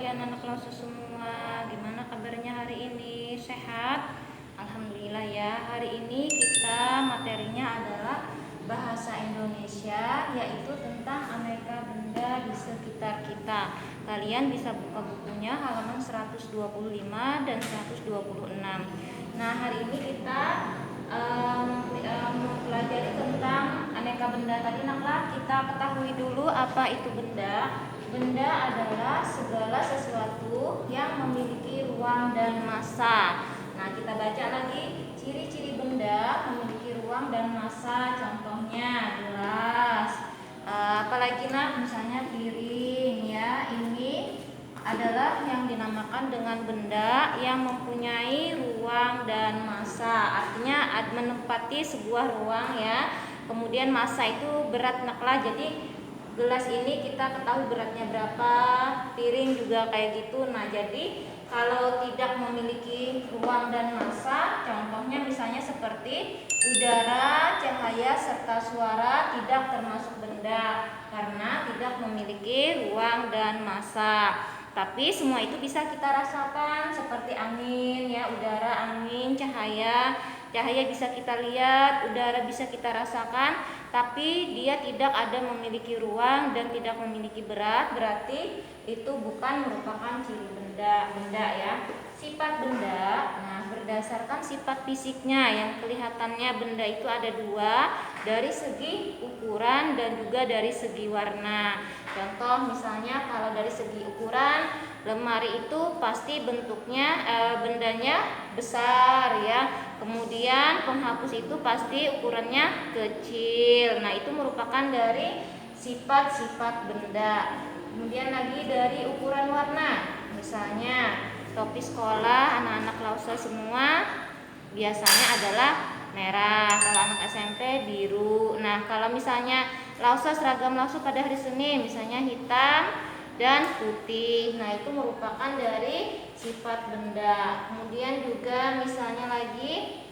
pagi anak-anak Lausa semua. Gimana kabarnya hari ini? Sehat? Alhamdulillah ya. Hari ini kita materinya adalah bahasa Indonesia, yaitu tentang aneka benda di sekitar kita. Kalian bisa buka bukunya halaman 125 dan 126. Nah, hari ini kita mempelajari tentang aneka benda. Tadi naklah kita ketahui dulu apa itu benda. Benda adalah segala sesuatu yang memiliki ruang dan massa. Nah, kita baca lagi ciri-ciri benda memiliki ruang dan massa. Contohnya gelas, apalagi misalnya piring ya. Ini adalah yang dinamakan dengan benda yang mempunyai ruang dan massa. Artinya menempati sebuah ruang ya. Kemudian massa itu berat naklah. Jadi gelas ini kita ketahui beratnya berapa, piring juga kayak gitu. Nah, jadi kalau tidak memiliki ruang dan massa, contohnya misalnya seperti udara, cahaya, serta suara tidak termasuk benda karena tidak memiliki ruang dan massa. Tapi semua itu bisa kita rasakan seperti angin ya, udara, angin, cahaya. Cahaya bisa kita lihat, udara bisa kita rasakan, tapi dia tidak ada memiliki ruang dan tidak memiliki berat, berarti itu bukan merupakan ciri benda ya. Sifat benda, nah berdasarkan sifat fisiknya yang kelihatannya benda itu ada dua, dari segi ukuran dan juga dari segi warna. Contoh misalnya kalau dari segi ukuran, lemari itu pasti bentuknya bendanya besar ya. Kemudian penghapus itu pasti ukurannya kecil. Nah, itu merupakan dari sifat-sifat benda. Kemudian lagi dari ukuran warna. Misalnya topi sekolah anak-anak Lausa semua biasanya adalah merah. Kalau anak SMP biru. Nah, kalau misalnya Lausa seragam Lausa pada hari Senin misalnya hitam dan putih. Nah, itu merupakan dari sifat benda. Kemudian juga misalnya lagi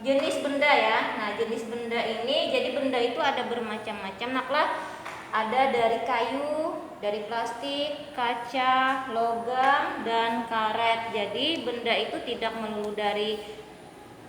jenis benda ya. Nah, jenis benda ini, jadi benda itu ada bermacam-macam. Naklah, ada dari kayu, dari plastik, kaca, logam, dan karet. Jadi benda itu tidak melulu dari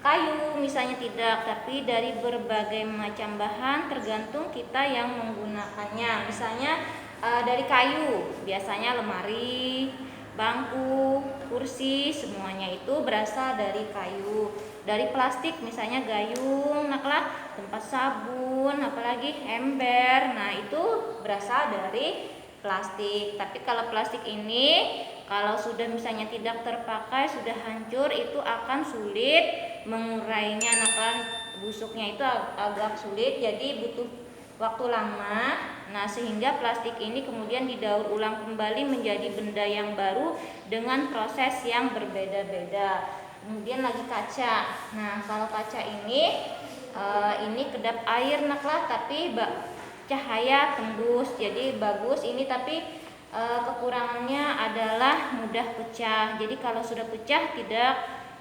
kayu misalnya, tidak, tapi dari berbagai macam bahan tergantung kita yang menggunakannya. Misalnya dari kayu biasanya lemari, bangku, kursi, semuanya itu berasal dari kayu. Dari plastik misalnya gayung, naklah, tempat sabun, apalagi ember. Nah, itu berasal dari plastik. Tapi kalau plastik ini kalau sudah misalnya tidak terpakai, sudah hancur, itu akan sulit mengurainya. Naklah, busuknya itu agak sulit, jadi butuh waktu lama. Nah, sehingga plastik ini kemudian didaur ulang kembali menjadi benda yang baru dengan proses yang berbeda-beda. Kemudian lagi kaca. Nah, kalau kaca ini kedap air naklah, tapi cahaya tembus, jadi bagus ini. Tapi kekurangannya adalah mudah pecah. Jadi kalau sudah pecah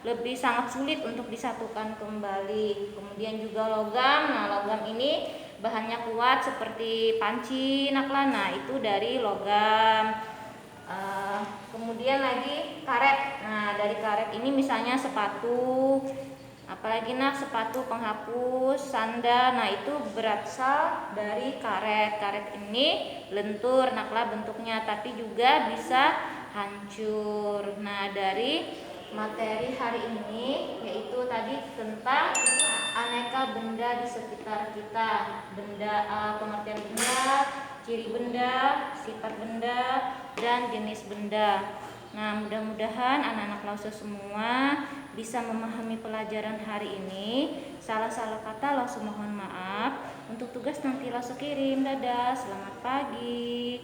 lebih sangat sulit untuk disatukan kembali. Kemudian juga logam. Nah, logam ini bahannya kuat seperti panci naklah. Nah, itu dari logam. Kemudian lagi karet. Nah, dari karet ini misalnya sepatu, apalagi sepatu penghapus, sandal. Nah, itu berasal dari karet. Karet ini lentur naklah bentuknya, tapi juga bisa hancur. Nah, dari materi hari ini yaitu tadi tentang aneka benda di sekitar kita. Benda, pengertian benda, ciri benda, sifat benda, dan jenis benda. Nah, mudah-mudahan anak-anak Lausa semua bisa memahami pelajaran hari ini. Salah-salah kata Lausa mohon maaf. Untuk tugas nanti Lausa kirim. Dadah, selamat pagi.